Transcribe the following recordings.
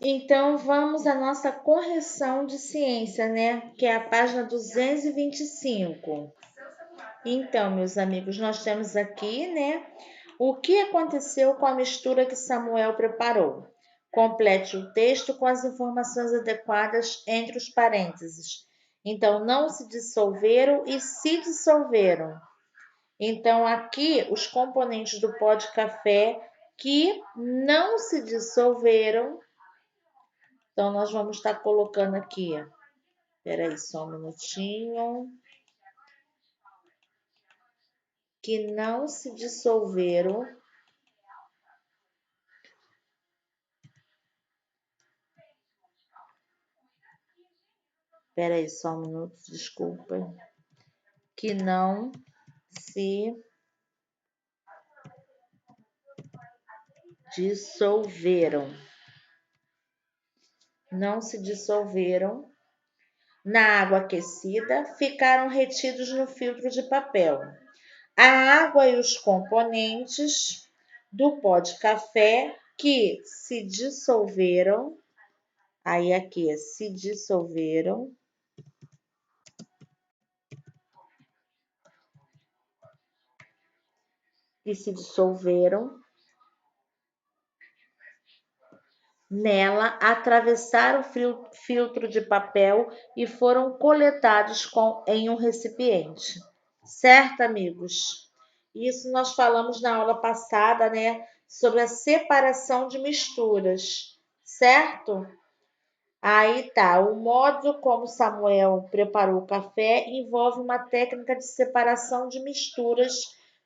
Então, vamos à nossa correção de ciência, né? Que é a página 225. Então, meus amigos, nós temos aqui, né? O que aconteceu com a mistura que Samuel preparou? Complete o texto com as informações adequadas entre os parênteses. Então, não se dissolveram e se dissolveram. Então, aqui, os componentes do pó de café que não se dissolveram. Então, nós vamos estar colocando aqui. Espera aí só um minutinho. Que não se dissolveram. Espera aí só um minuto, desculpa. Que não se dissolveram. Não se dissolveram na água aquecida, ficaram retidos no filtro de papel. A água e os componentes do pó de café que se dissolveram, aí aqui se dissolveram, e se dissolveram nela, atravessaram o filtro de papel e foram coletados em um recipiente. Certo, amigos? Isso nós falamos na aula passada, né? Sobre a separação de misturas, certo? Aí tá, o modo como Samuel preparou o café envolve uma técnica de separação de misturas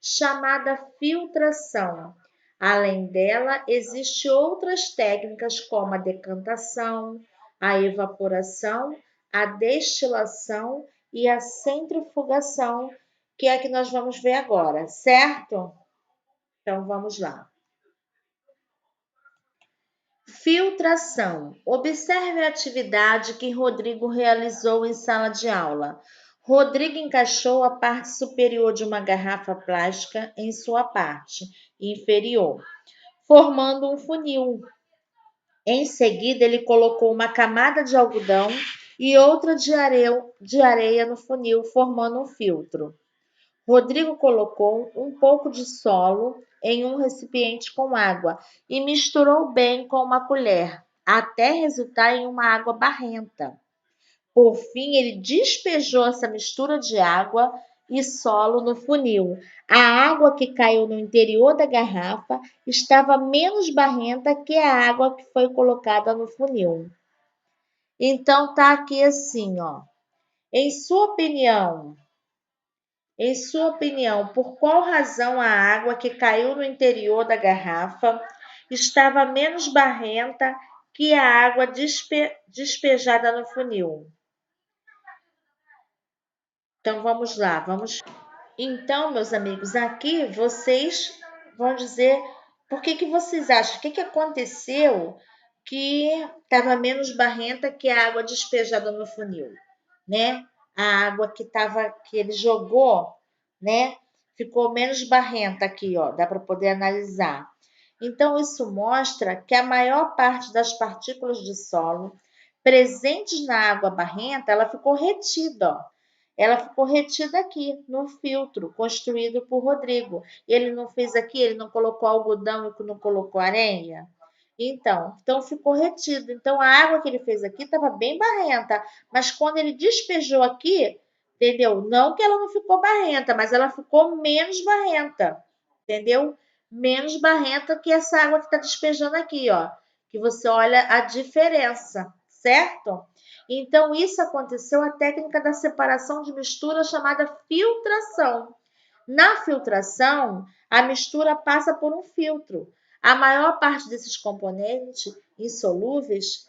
chamada filtração. Além dela, existem outras técnicas como a decantação, a evaporação, a destilação e a centrifugação, que é a que nós vamos ver agora, certo? Então vamos lá. Filtração. Observe a atividade que Rodrigo realizou em sala de aula. Rodrigo encaixou a parte superior de uma garrafa plástica em sua parte inferior, formando um funil. Em seguida, ele colocou uma camada de algodão e outra de areia no funil, formando um filtro. Rodrigo colocou um pouco de solo em um recipiente com água e misturou bem com uma colher, até resultar em uma água barrenta. Por fim, ele despejou essa mistura de água e solo no funil. A água que caiu no interior da garrafa estava menos barrenta que a água que foi colocada no funil. Então tá aqui assim, ó. Em sua opinião, por qual razão a água que caiu no interior da garrafa estava menos barrenta que a água despejada no funil? Então vamos lá, Então, meus amigos, aqui vocês vão dizer por que vocês acham, o que aconteceu que estava menos barrenta que a água despejada no funil, né? A água que ele jogou, né? Ficou menos barrenta aqui, ó, dá para poder analisar. Então, isso mostra que a maior parte das partículas de solo presentes na água barrenta, ela ficou retida, ó. Ela ficou retida aqui no filtro construído por Rodrigo. Ele não fez aqui, ele não colocou algodão e não colocou areia. Então ficou retido. Então a água que ele fez aqui estava bem barrenta, mas quando ele despejou aqui, entendeu? Não que ela não ficou barrenta, mas ela ficou menos barrenta, entendeu? Menos barrenta que essa água que está despejando aqui, ó. Que você olha a diferença, certo? Então, isso aconteceu a técnica da separação de mistura chamada filtração. Na filtração, a mistura passa por um filtro. A maior parte desses componentes insolúveis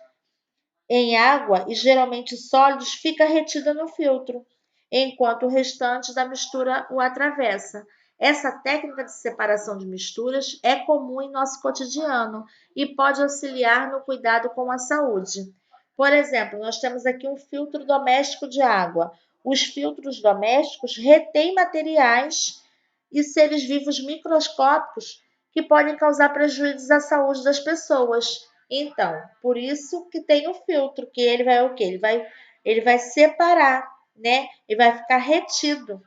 em água e geralmente sólidos fica retida no filtro, enquanto o restante da mistura o atravessa. Essa técnica de separação de misturas é comum em nosso cotidiano e pode auxiliar no cuidado com a saúde. Por exemplo, nós temos aqui um filtro doméstico de água. Os filtros domésticos retêm materiais e seres vivos microscópicos que podem causar prejuízos à saúde das pessoas. Então, por isso que tem o filtro, que ele vai o quê? Ele vai separar, né? E vai ficar retido,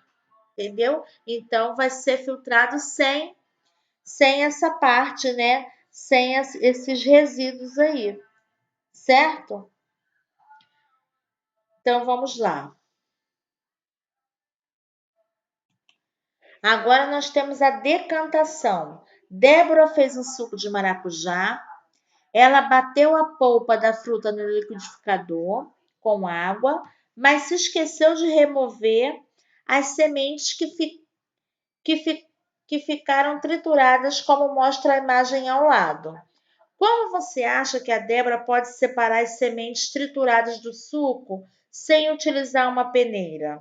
entendeu? Então, vai ser filtrado sem essa parte, né? Sem esses resíduos aí, certo? Então, vamos lá. Agora nós temos a decantação. Débora fez um suco de maracujá. Ela bateu a polpa da fruta no liquidificador com água, mas se esqueceu de remover as sementes que, fi- que ficaram trituradas, como mostra a imagem ao lado. Como você acha que a Débora pode separar as sementes trituradas do suco sem utilizar uma peneira?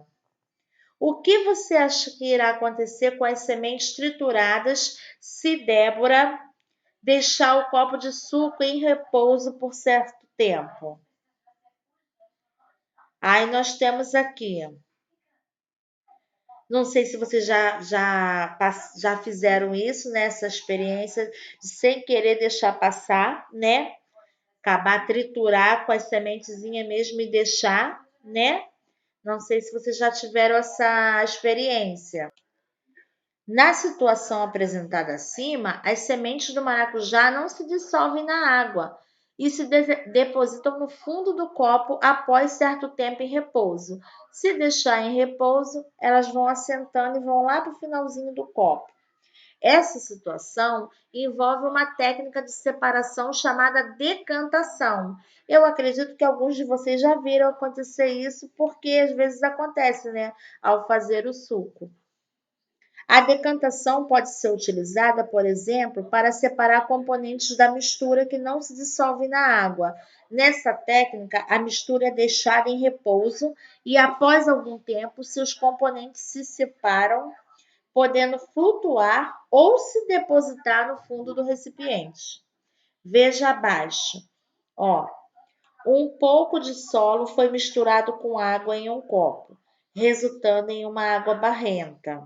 O que você acha que irá acontecer com as sementes trituradas se Débora deixar o copo de suco em repouso por certo tempo? Aí nós temos aqui. Não sei se vocês já fizeram isso, né? Essa experiência de sem querer deixar passar, né? Acabar triturar com as sementezinhas mesmo e deixar, né? Não sei se vocês já tiveram essa experiência. Na situação apresentada acima, as sementes do maracujá não se dissolvem na água e se depositam no fundo do copo após certo tempo em repouso. Se deixar em repouso, elas vão assentando e vão lá para o finalzinho do copo. Essa situação envolve uma técnica de separação chamada decantação. Eu acredito que alguns de vocês já viram acontecer isso, porque às vezes acontece, né, ao fazer o suco. A decantação pode ser utilizada, por exemplo, para separar componentes da mistura que não se dissolvem na água. Nessa técnica, a mistura é deixada em repouso e, após algum tempo, seus componentes se separam, podendo flutuar ou se depositar no fundo do recipiente. Veja abaixo. Ó, um pouco de solo foi misturado com água em um copo, resultando em uma água barrenta.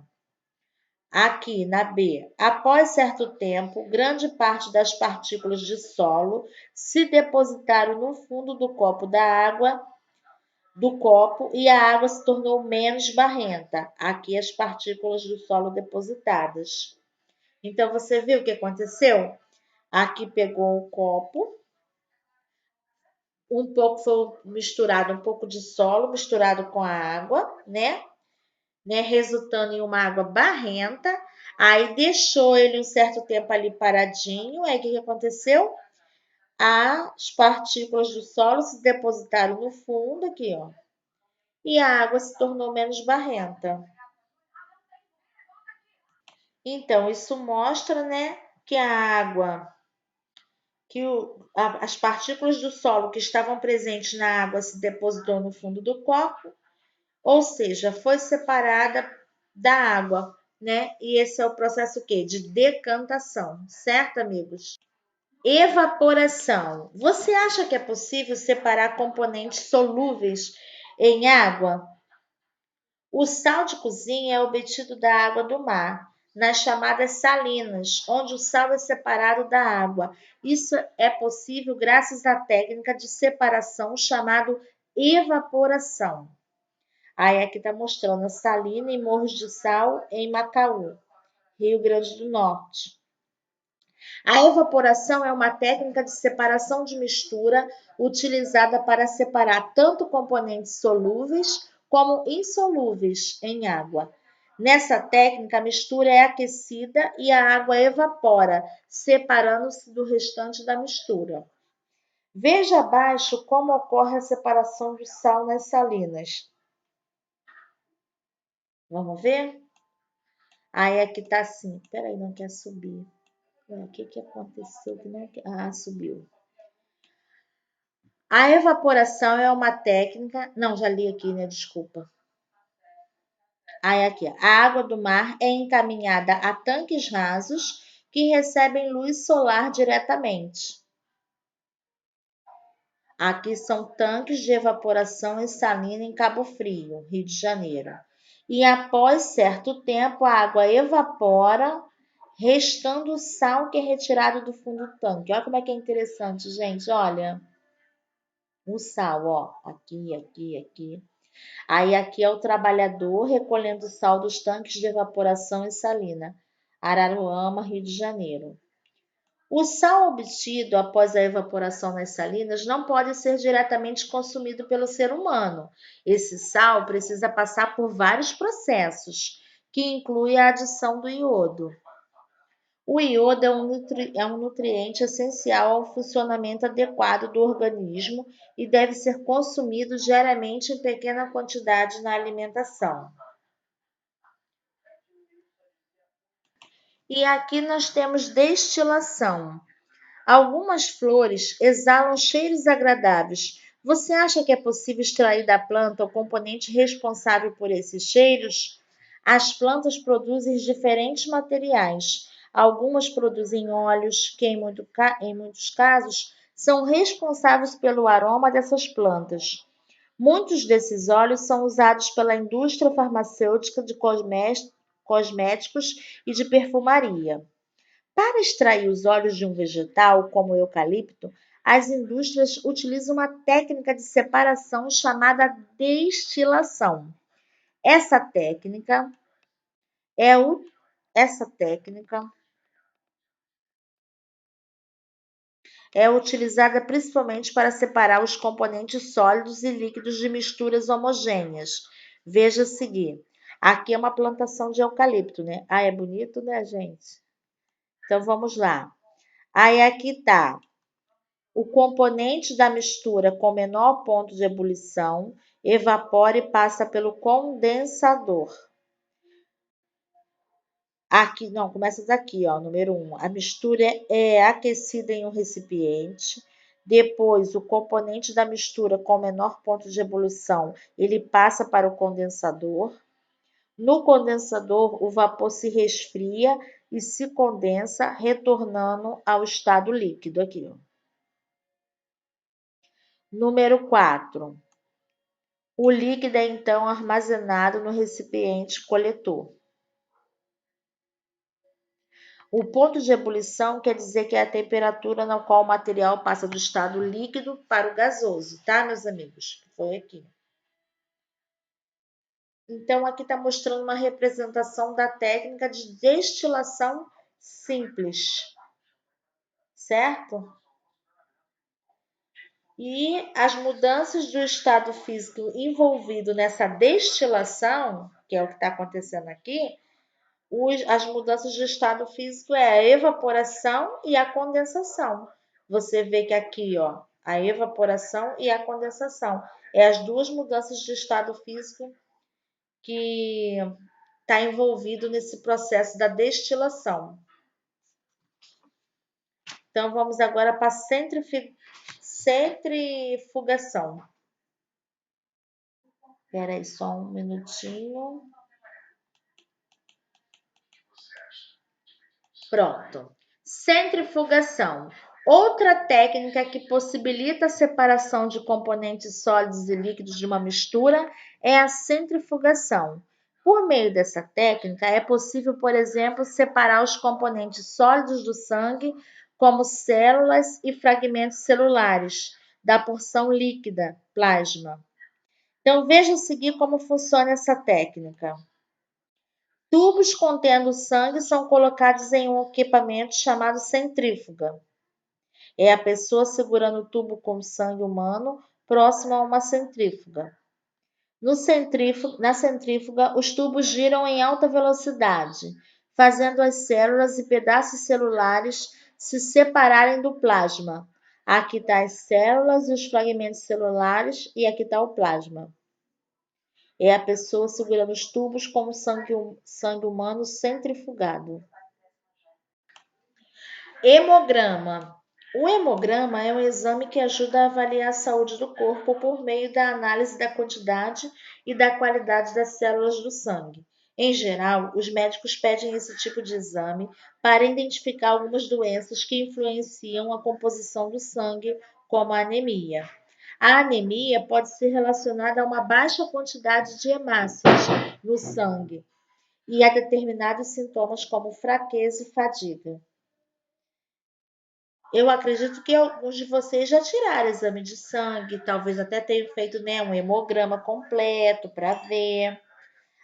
Aqui na B, após certo tempo, grande parte das partículas de solo se depositaram no fundo do copo e a água se tornou menos barrenta. Aqui as partículas do solo depositadas. Então você viu o que aconteceu? Aqui pegou o copo, um pouco foi misturado, um pouco de solo misturado com a água, né, resultando em uma água barrenta. Aí deixou ele um certo tempo ali paradinho. Aí o que aconteceu? As partículas do solo se depositaram no fundo aqui, ó. E a água se tornou menos barrenta. Então, isso mostra, né, que a água, as partículas do solo que estavam presentes na água se depositou no fundo do copo, ou seja, foi separada da água, né? E esse é o processo o quê? De decantação, certo, amigos? Evaporação. Você acha que é possível separar componentes solúveis em água? O sal de cozinha é obtido da água do mar, nas chamadas salinas, onde o sal é separado da água. Isso é possível graças à técnica de separação chamada evaporação. Aí aqui está mostrando a salina e Morros de Sal em Macaú, Rio Grande do Norte. A evaporação é uma técnica de separação de mistura utilizada para separar tanto componentes solúveis como insolúveis em água. Nessa técnica, a mistura é aquecida e a água evapora, separando-se do restante da mistura. Veja abaixo como ocorre a separação do sal nas salinas. Vamos ver? Aí aqui tá assim. Peraí, não quer subir. O que aconteceu? Que não quer... Ah, subiu. A evaporação é uma técnica. Não, já li aqui, né? Desculpa. Aí aqui, a água do mar é encaminhada a tanques rasos que recebem luz solar diretamente. Aqui são tanques de evaporação em salina em Cabo Frio, Rio de Janeiro. E após certo tempo, a água evapora, restando o sal que é retirado do fundo do tanque. Olha como é que é interessante, gente. Olha, o sal, ó, aqui. Aí aqui é o trabalhador recolhendo o sal dos tanques de evaporação e salina, Araruama, Rio de Janeiro. O sal obtido após a evaporação nas salinas não pode ser diretamente consumido pelo ser humano. Esse sal precisa passar por vários processos, que inclui a adição do iodo. O iodo é um nutriente essencial ao funcionamento adequado do organismo e deve ser consumido diariamente em pequena quantidade na alimentação. E aqui nós temos destilação. Algumas flores exalam cheiros agradáveis. Você acha que é possível extrair da planta o componente responsável por esses cheiros? As plantas produzem diferentes materiais. Algumas produzem óleos que, em muitos casos, são responsáveis pelo aroma dessas plantas. Muitos desses óleos são usados pela indústria farmacêutica de cosméticos e de perfumaria. Para extrair os óleos de um vegetal, como o eucalipto, as indústrias utilizam uma técnica de separação chamada destilação. Essa técnica é, essa técnica é utilizada principalmente para separar os componentes sólidos e líquidos de misturas homogêneas. Veja a seguir. Aqui é uma plantação de eucalipto, né? Ah, é bonito, né, gente? Então vamos lá. Aí aqui está o componente da mistura com menor ponto de ebulição, evapora e passa pelo condensador. Aqui, não, começa daqui, ó, número 1. A mistura é aquecida em um recipiente. Depois, o componente da mistura com menor ponto de ebulição, ele passa para o condensador. No condensador, o vapor se resfria e se condensa, retornando ao estado líquido aqui, ó. Número 4. O líquido é então armazenado no recipiente coletor. O ponto de ebulição quer dizer que é a temperatura na qual o material passa do estado líquido para o gasoso, tá, meus amigos? Foi aqui. Então, aqui está mostrando uma representação da técnica de destilação simples, certo? E as mudanças do estado físico envolvido nessa destilação, que é o que está acontecendo aqui, as mudanças de estado físico é a evaporação e a condensação. Você vê que aqui, ó, a evaporação e a condensação é as duas mudanças de estado físico que está envolvido nesse processo da destilação. Então, vamos agora para a centrifugação. Espera aí só um minutinho. Pronto. Centrifugação. Outra técnica que possibilita a separação de componentes sólidos e líquidos de uma mistura é a centrifugação. Por meio dessa técnica, é possível, por exemplo, separar os componentes sólidos do sangue, como células e fragmentos celulares, da porção líquida, plasma. Então, veja a seguir como funciona essa técnica. Tubos contendo sangue são colocados em um equipamento chamado centrífuga. É a pessoa segurando o tubo com sangue humano próximo a uma centrífuga. Na centrífuga, os tubos giram em alta velocidade, fazendo as células e pedaços celulares se separarem do plasma. Aqui estão as células e os fragmentos celulares, e aqui está o plasma. É a pessoa segurando os tubos com sangue humano centrifugado. Hemograma. O hemograma é um exame que ajuda a avaliar a saúde do corpo por meio da análise da quantidade e da qualidade das células do sangue. Em geral, os médicos pedem esse tipo de exame para identificar algumas doenças que influenciam a composição do sangue, como a anemia. A anemia pode ser relacionada a uma baixa quantidade de hemácias no sangue e a determinados sintomas como fraqueza e fadiga. Eu acredito que alguns de vocês já tiraram exame de sangue, talvez até tenham feito, né, um hemograma completo para ver.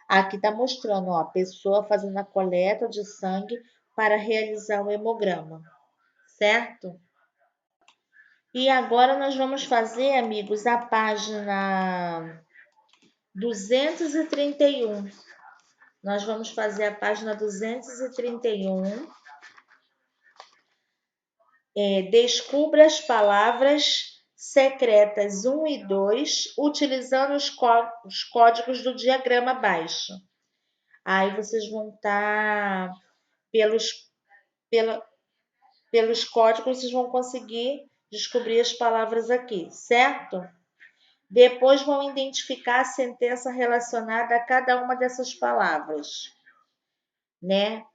Aqui está mostrando, ó, a pessoa fazendo a coleta de sangue para realizar o hemograma, certo? E agora nós vamos fazer, amigos, a página 231. Nós vamos fazer a página 231. Descubra as palavras secretas 1 e 2, utilizando os códigos do diagrama abaixo. Aí vocês vão estar, pelos códigos, vocês vão conseguir descobrir as palavras aqui, certo? Depois vão identificar a sentença relacionada a cada uma dessas palavras, né?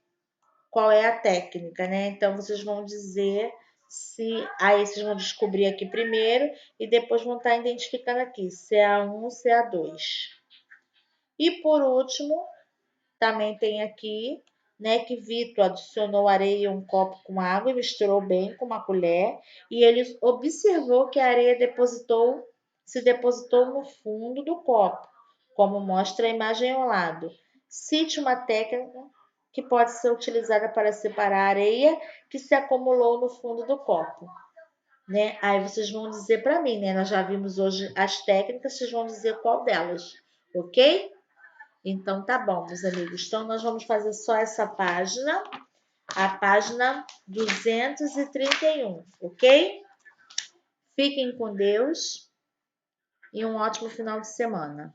Qual é a técnica, né? Então, vocês vão dizer se... Aí, vocês vão descobrir aqui primeiro e depois vão estar identificando aqui se é A1, se é A2. E, por último, também tem aqui, né, que Vitor adicionou areia em um copo com água e misturou bem com uma colher. E ele observou que a areia se depositou no fundo do copo, como mostra a imagem ao lado. Cite uma técnica que pode ser utilizada para separar a areia que se acumulou no fundo do copo, né? Aí vocês vão dizer para mim, né? Nós já vimos hoje as técnicas, vocês vão dizer qual delas, ok? Então tá bom, meus amigos. Então nós vamos fazer só essa página, a página 231, ok? Fiquem com Deus e um ótimo final de semana.